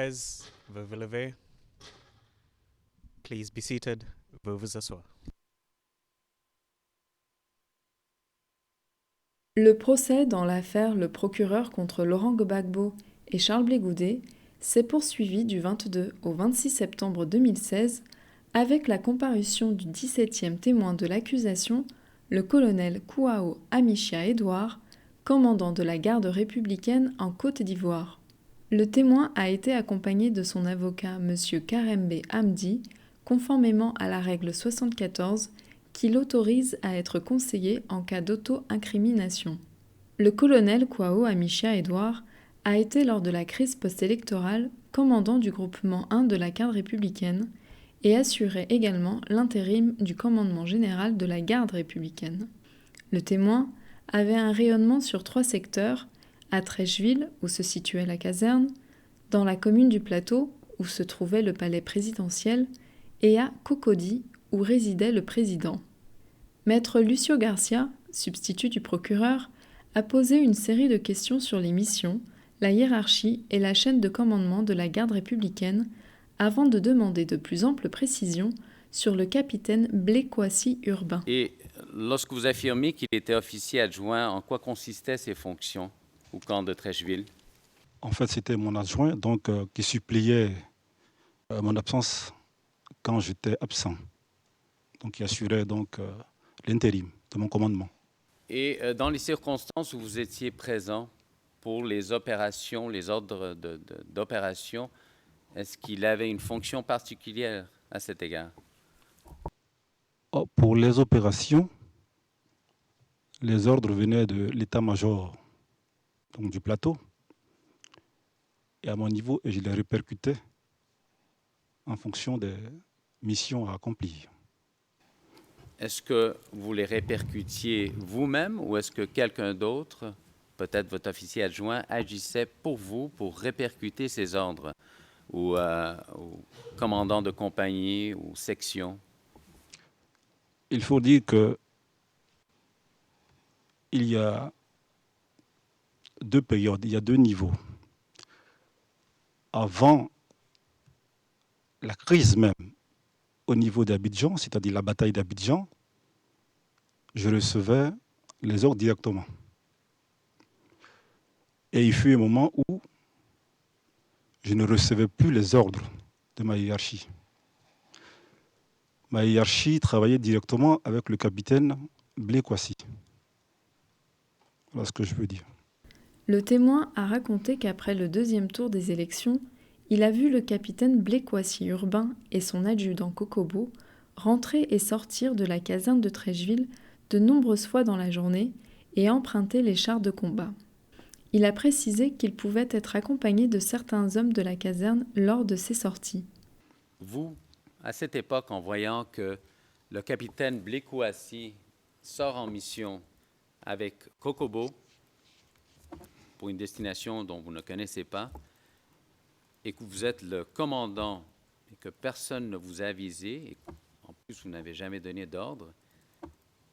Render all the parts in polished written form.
rise, vous vous levez. Please be seated, vous vous asseoir. Le procès dans l'affaire Le Procureur contre Laurent Gbagbo et Charles Blé Goudet s'est poursuivi du 22 au 26 septembre 2016 avec la comparution du 17e témoin de l'accusation, le colonel Kouao Amichia Edouard, commandant de la garde républicaine en Côte d'Ivoire. Le témoin a été accompagné de son avocat M. Karembe Hamdi, conformément à la règle 74, qui l'autorise à être conseillé en cas d'auto-incrimination. Le colonel Kouao Amichia Edouard a été lors de la crise post-électorale commandant du groupement 1 de la garde républicaine et assurait également l'intérim du commandement général de la garde républicaine. Le témoin avait un rayonnement sur 3 secteurs, à Trècheville, où se situait la caserne, dans la commune du Plateau, où se trouvait le palais présidentiel, et à Cocody, où résidait le président. Maître Lucio Garcia, substitut du procureur, a posé une série de questions sur les missions, la hiérarchie et la chaîne de commandement de la garde républicaine, avant de demander de plus amples précisions sur le capitaine Blé Kouassi Urbain. Et lorsque vous affirmez qu'il était officier adjoint, en quoi consistaient ses fonctions au camp de Trècheville? En fait, c'était mon adjoint qui suppléait mon absence quand j'étais absent. Donc, qui assurait l'intérim de mon commandement. Et dans les circonstances où vous étiez présent pour les opérations, les ordres d'opération, est-ce qu'il avait une fonction particulière à cet égard? Pour les opérations, les ordres venaient de l'état-major du plateau et à mon niveau, et je les répercutais en fonction des missions à accomplir. Est-ce que vous les répercutiez vous-même ou est-ce que quelqu'un d'autre, peut-être votre officier adjoint, agissait pour vous pour répercuter ces ordres ou commandant de compagnie ou section? Il faut dire qu'il y a 2 périodes, il y a 2 niveaux. Avant la crise même, au niveau d'Abidjan, c'est-à-dire la bataille d'Abidjan, je recevais les ordres directement. Et il fut un moment où je ne recevais plus les ordres de ma hiérarchie. Ma hiérarchie travaillait directement avec le capitaine Blé Kouassi. Voilà ce que je veux dire. Le témoin a raconté qu'après le 2e tour des élections, il a vu le capitaine Blé Kouassi Urbain et son adjudant Kokobo rentrer et sortir de la caserne de Trècheville de nombreuses fois dans la journée et emprunter les chars de combat. Il a précisé qu'il pouvait être accompagné de certains hommes de la caserne lors de ces sorties. Vous, à cette époque, en voyant que le capitaine Blé Kouassi sort en mission avec Kokobo pour une destination dont vous ne connaissez pas et que vous êtes le commandant et que personne ne vous a avisé et en plus vous n'avez jamais donné d'ordre,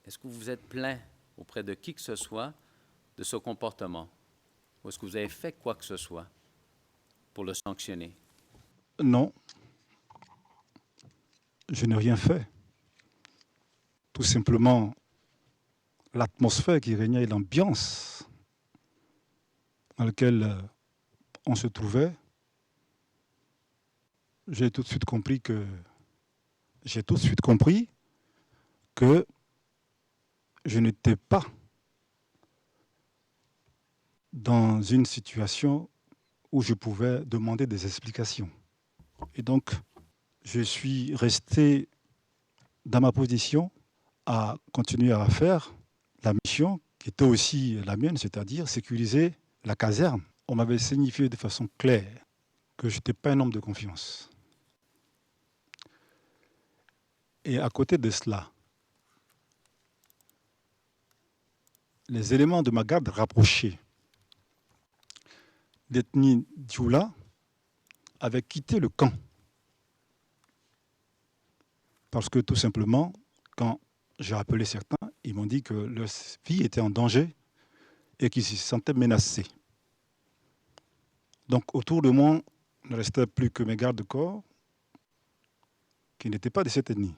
est-ce que vous vous êtes plaint auprès de qui que ce soit de ce comportement? Ou est-ce que vous avez fait quoi que ce soit pour le sanctionner? Non, je n'ai rien fait. Tout simplement, l'atmosphère qui régnait et l'ambiance dans laquelle on se trouvait, j'ai tout de suite compris que je n'étais pas dans une situation où je pouvais demander des explications. Et donc, je suis resté dans ma position à continuer à faire la mission qui était aussi la mienne, c'est-à-dire sécuriser la caserne. On m'avait signifié de façon claire que je n'étais pas un homme de confiance. Et à côté de cela, les éléments de ma garde rapprochée d'Ethnie Dioula avaient quitté le camp. Parce que tout simplement, quand j'ai appelé certains, ils m'ont dit que leur vie était en danger et qu'ils se sentaient menacés. Donc autour de moi, ne restait plus que mes gardes-corps qui n'étaient pas de cette ethnie.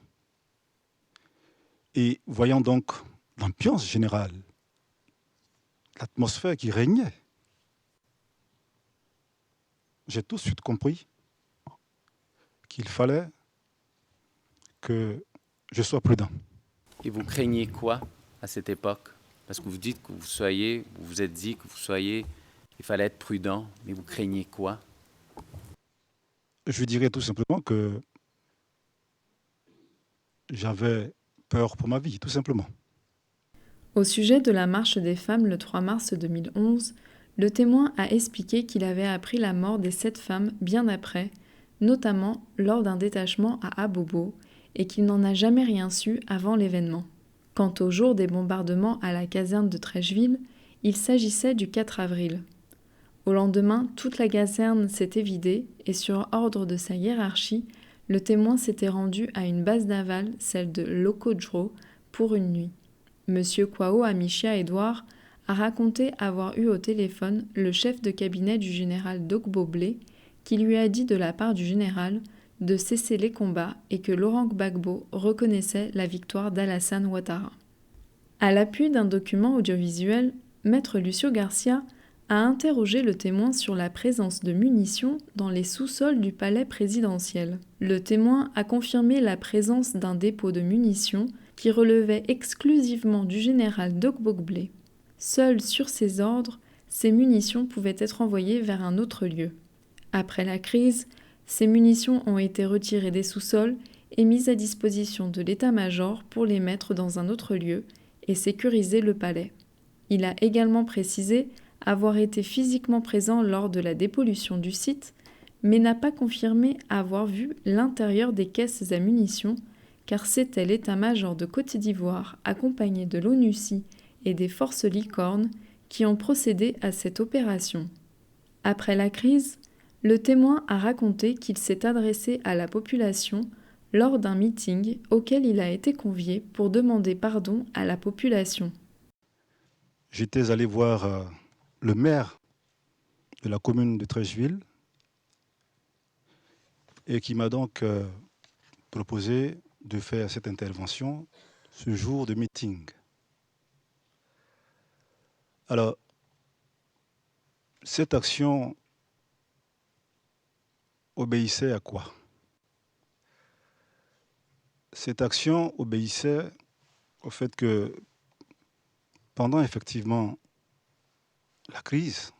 Et voyant donc l'ambiance générale, l'atmosphère qui régnait, j'ai tout de suite compris qu'il fallait que je sois prudent. Et vous craignez quoi à cette époque? Parce que vous dites que vous vous êtes dit que il fallait être prudent, mais vous craignez quoi? Je dirais tout simplement que j'avais peur pour ma vie, tout simplement. Au sujet de la marche des femmes le 3 mars 2011, le témoin a expliqué qu'il avait appris la mort des 7 femmes bien après, notamment lors d'un détachement à Abobo, et qu'il n'en a jamais rien su avant l'événement. Quant au jour des bombardements à la caserne de Trècheville, il s'agissait du 4 avril. Au lendemain, toute la caserne s'était vidée et sur ordre de sa hiérarchie, le témoin s'était rendu à une base navale, celle de Lokodro, pour une nuit. Monsieur Kwao Amichia Edouard a raconté avoir eu au téléphone le chef de cabinet du général Dogbo Blé, qui lui a dit de la part du général de cesser les combats et que Laurent Gbagbo reconnaissait la victoire d'Alassane Ouattara. À l'appui d'un document audiovisuel, Maître Lucio Garcia a interrogé le témoin sur la présence de munitions dans les sous-sols du palais présidentiel. Le témoin a confirmé la présence d'un dépôt de munitions qui relevait exclusivement du général Dogbo Blé. Seules sur ses ordres, ces munitions pouvaient être envoyées vers un autre lieu. Après la crise, ces munitions ont été retirées des sous-sols et mises à disposition de l'état-major pour les mettre dans un autre lieu et sécuriser le palais. Il a également précisé avoir été physiquement présent lors de la dépollution du site, mais n'a pas confirmé avoir vu l'intérieur des caisses à munitions, car c'était l'état-major de Côte d'Ivoire, accompagné de l'ONUCI et des forces licornes, qui ont procédé à cette opération. Après la crise, le témoin a raconté qu'il s'est adressé à la population lors d'un meeting auquel il a été convié pour demander pardon à la population. J'étais allé voir le maire de la commune de Trècheville et qui m'a donc proposé de faire cette intervention ce jour de meeting. Alors, cette action obéissait à quoi? Cette action obéissait au fait que pendant effectivement la crise,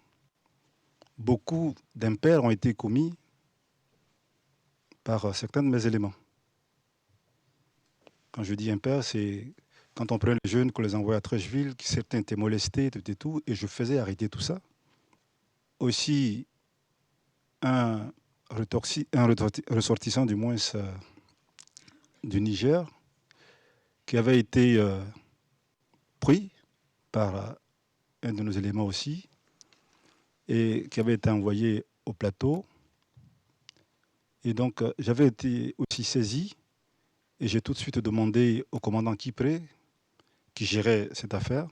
beaucoup d'impairs ont été commis par certains de mes éléments. Quand je dis impairs, c'est quand on prenait les jeunes, qu'on les envoyait à Trècheville, que certains étaient molestés, tout, et je faisais arrêter tout ça. Aussi, un ressortissant du moins du Niger, qui avait été pris par un de nos éléments aussi, et qui avait été envoyé au plateau. Et donc, j'avais été aussi saisi, et j'ai tout de suite demandé au commandant Kipré, qui gérait cette affaire,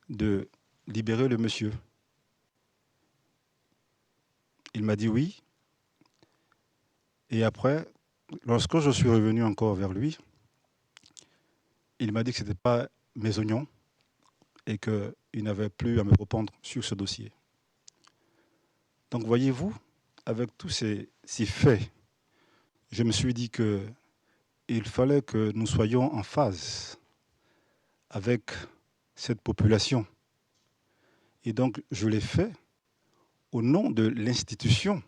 de libérer le monsieur. Il m'a dit oui. Et après, lorsque je suis revenu encore vers lui, il m'a dit que ce n'était pas mes oignons et qu'il n'avait plus à me répondre sur ce dossier. Donc voyez-vous, avec tous ces faits, je me suis dit qu'il fallait que nous soyons en phase avec cette population. Et donc je l'ai fait au nom de l'institution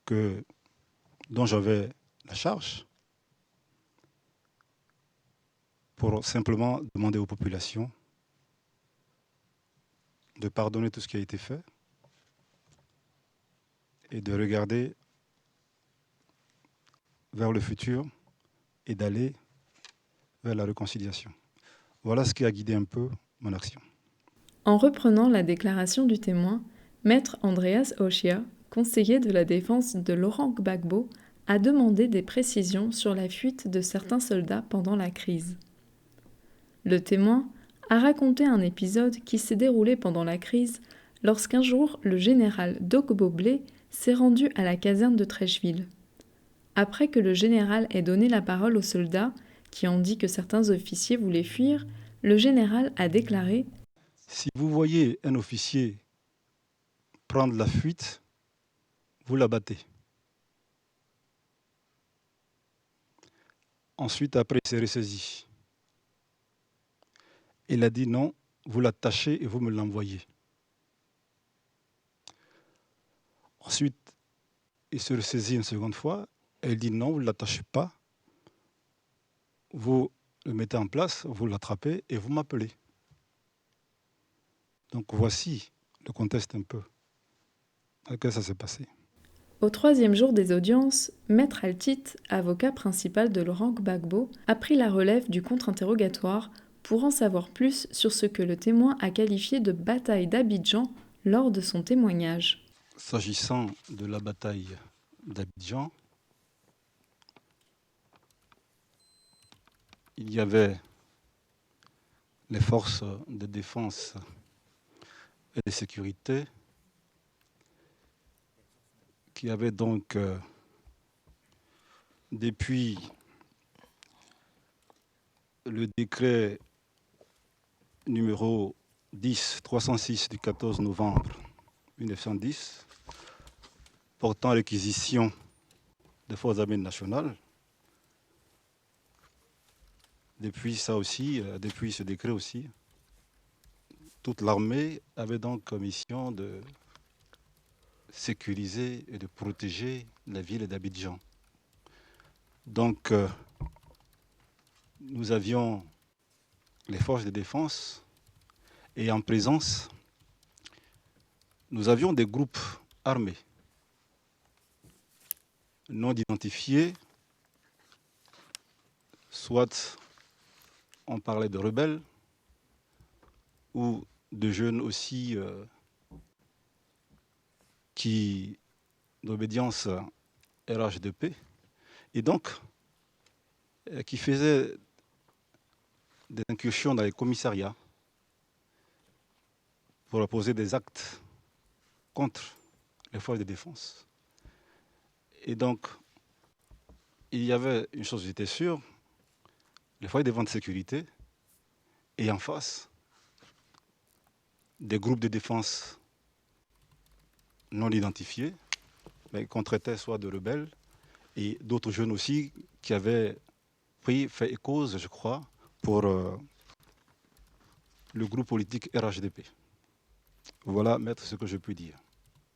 dont j'avais la charge, pour simplement demander aux populations de pardonner tout ce qui a été fait et de regarder vers le futur et d'aller vers la réconciliation. Voilà ce qui a guidé un peu mon action. En reprenant la déclaration du témoin, Maître Andreas Ochia, conseiller de la défense de Laurent Gbagbo, a demandé des précisions sur la fuite de certains soldats pendant la crise. Le témoin a raconté un épisode qui s'est déroulé pendant la crise lorsqu'un jour le général Dogbo Blé s'est rendu à la caserne de Trècheville. Après que le général ait donné la parole aux soldats, qui ont dit que certains officiers voulaient fuir, le général a déclaré « Si vous voyez un officier prendre la fuite, vous l'abattez. » Ensuite, après, il s'est ressaisi. Il a dit non, vous l'attachez et vous me l'envoyez. Ensuite, il se ressaisit une seconde fois et il dit non, vous ne l'attachez pas. Vous le mettez en place, vous l'attrapez et vous m'appelez. Donc voici le contexte un peu dans lequel ça s'est passé. Au troisième jour des audiences, Maître Altit, avocat principal de Laurent Gbagbo, a pris la relève du contre-interrogatoire pour en savoir plus sur ce que le témoin a qualifié de bataille d'Abidjan lors de son témoignage. S'agissant de la bataille d'Abidjan, il y avait les forces de défense et de sécurité qui avaient donc, depuis le décret numéro 10-306 du 14 novembre 1910, portant réquisition des forces armées nationales, depuis ça aussi, depuis ce décret aussi, toute l'armée avait donc comme mission de sécuriser et de protéger la ville d'Abidjan. Donc, nous avions les forces de défense et en présence, nous avions des groupes armés non identifiés, soit on parlait de rebelles ou de jeunes aussi qui d'obédience RHDP, et donc qui faisaient des incursions dans les commissariats pour poser des actes contre les forces de défense. Et donc, il y avait une chose, j'étais sûr, les forces de défense de sécurité, et en face, des groupes de défense non identifiés, mais qu'on traitait soit de rebelles, et d'autres jeunes aussi qui avaient fait et cause, je crois, pour le groupe politique RHDP. Voilà, maître, ce que je peux dire.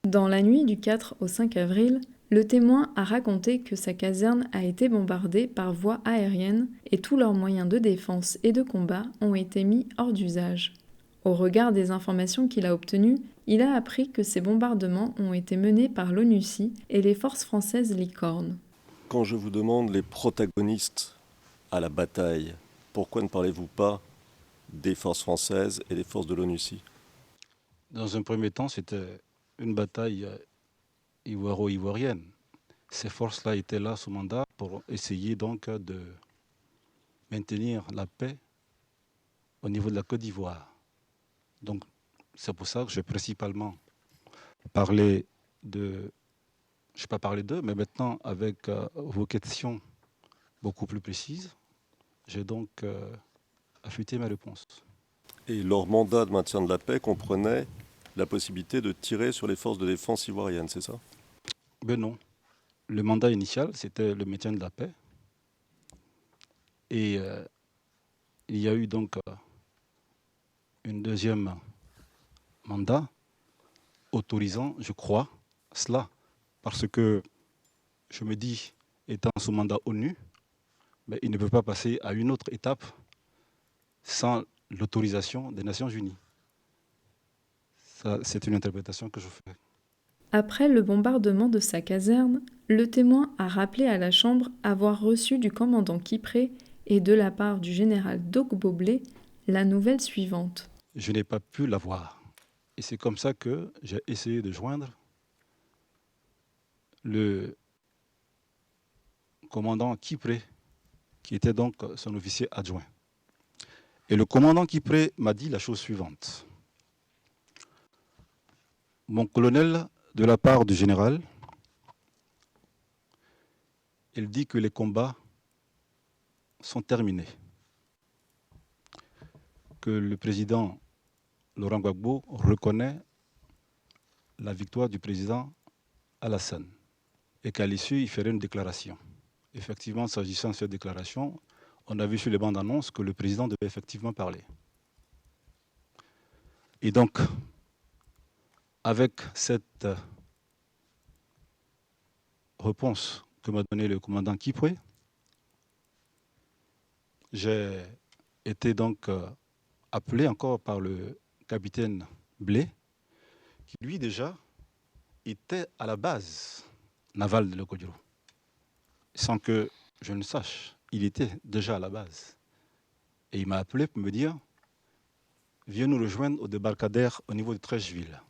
Dans la nuit du 4 au 5 avril, le témoin a raconté que sa caserne a été bombardée par voie aérienne et tous leurs moyens de défense et de combat ont été mis hors d'usage. Au regard des informations qu'il a obtenues, il a appris que ces bombardements ont été menés par l'ONUCI et les forces françaises Licorne. Quand je vous demande les protagonistes à la bataille, pourquoi ne parlez-vous pas des forces françaises et des forces de l'ONUCI? Dans un premier temps, c'était une bataille ivoiro-ivoirienne. Ces forces-là étaient là sous mandat pour essayer donc de maintenir la paix au niveau de la Côte d'Ivoire. Donc, c'est pour ça que j'ai principalement parlé de... Je n'ai pas parlé d'eux, mais maintenant, avec vos questions beaucoup plus précises, j'ai donc affûté mes réponses. Et leur mandat de maintien de la paix comprenait la possibilité de tirer sur les forces de défense ivoiriennes, c'est ça? Ben non. Le mandat initial, c'était le maintien de la paix. Et il y a eu donc un deuxième mandat autorisant, je crois, cela. Parce que je me dis, étant sous mandat ONU, ben, il ne peut pas passer à une autre étape sans l'autorisation des Nations Unies. Ça, c'est une interprétation que je fais. Après le bombardement de sa caserne, le témoin a rappelé à la Chambre avoir reçu du commandant Kipré et de la part du général Dogbo Blé la nouvelle suivante. Je n'ai pas pu l'avoir. Et c'est comme ça que j'ai essayé de joindre le commandant Kipré, qui était donc son officier adjoint. Et le commandant Kipré m'a dit la chose suivante. Mon colonel, de la part du général, il dit que les combats sont terminés, que le président Laurent Gbagbo reconnaît la victoire du président Alassane et qu'à l'issue, il ferait une déclaration. Effectivement, s'agissant de cette déclaration, on a vu sur les bandes annonces que le président devait effectivement parler. Et donc, avec cette réponse que m'a donnée le commandant Kipoué, j'ai été donc appelé encore par le capitaine Blé, qui lui déjà était à la base navale de Lokodjiro. Sans que je ne sache, il était déjà à la base. Et il m'a appelé pour me dire « Viens nous rejoindre au débarcadère au niveau de Trècheville ».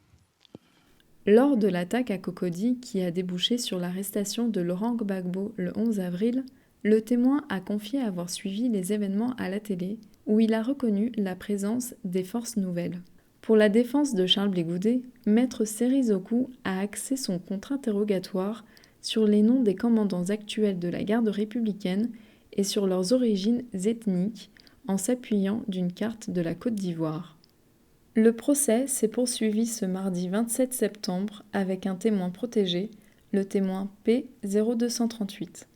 Lors de l'attaque à Cocody qui a débouché sur l'arrestation de Laurent Gbagbo le 11 avril, le témoin a confié avoir suivi les événements à la télé où il a reconnu la présence des forces nouvelles. Pour la défense de Charles Blé Goudet, Maître Serizoku a axé son contre-interrogatoire sur les noms des commandants actuels de la garde républicaine et sur leurs origines ethniques en s'appuyant d'une carte de la Côte d'Ivoire. Le procès s'est poursuivi ce mardi 27 septembre avec un témoin protégé, le témoin P0238.